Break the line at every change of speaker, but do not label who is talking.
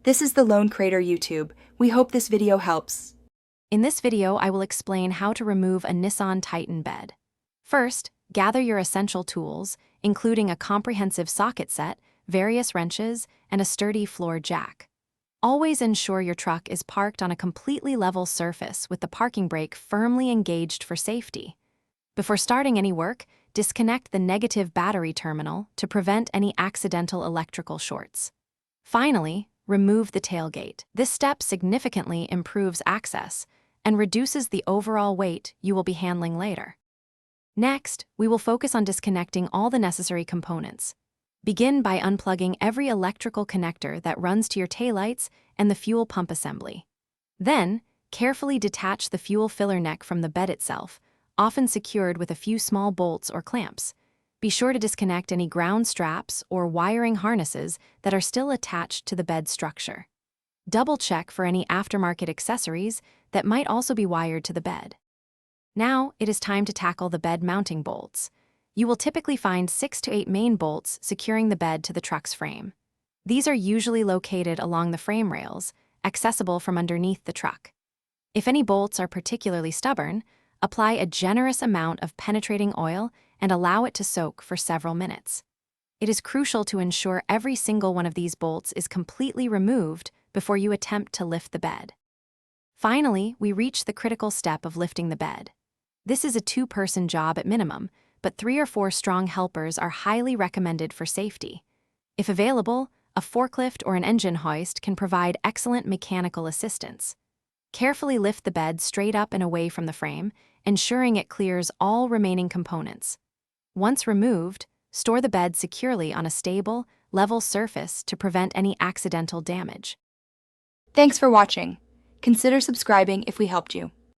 This is the Lone Crater YouTube. We hope this video helps.
In this video, I will explain how to remove a Nissan Titan bed. First, gather your essential tools, including a comprehensive socket set, various wrenches, and a sturdy floor jack. Always ensure your truck is parked on a completely level surface with the parking brake firmly engaged for safety. Before starting any work, disconnect the negative battery terminal to prevent any accidental electrical shorts. Finally, remove the tailgate. This step significantly improves access and reduces the overall weight you will be handling later. Next, we will focus on disconnecting all the necessary components. Begin by unplugging every electrical connector that runs to your taillights and the fuel pump assembly. Then, carefully detach the fuel filler neck from the bed itself, often secured with a few small bolts or clamps. Be sure to disconnect any ground straps or wiring harnesses that are still attached to the bed structure. Double-check for any aftermarket accessories that might also be wired to the bed. Now, it is time to tackle the bed mounting bolts. You will typically find 6 to 8 main bolts securing the bed to the truck's frame. These are usually located along the frame rails, accessible from underneath the truck. If any bolts are particularly stubborn, apply a generous amount of penetrating oil and allow it to soak for several minutes. It is crucial to ensure every single one of these bolts is completely removed before you attempt to lift the bed. Finally, we reach the critical step of lifting the bed. This is a 2-person job at minimum, but 3 or 4 strong helpers are highly recommended for safety. If available, a forklift or an engine hoist can provide excellent mechanical assistance. Carefully lift the bed straight up and away from the frame, ensuring it clears all remaining components. Once removed, store the bed securely on a stable, level surface to prevent any accidental damage.
Thanks for watching. Consider subscribing if we helped you.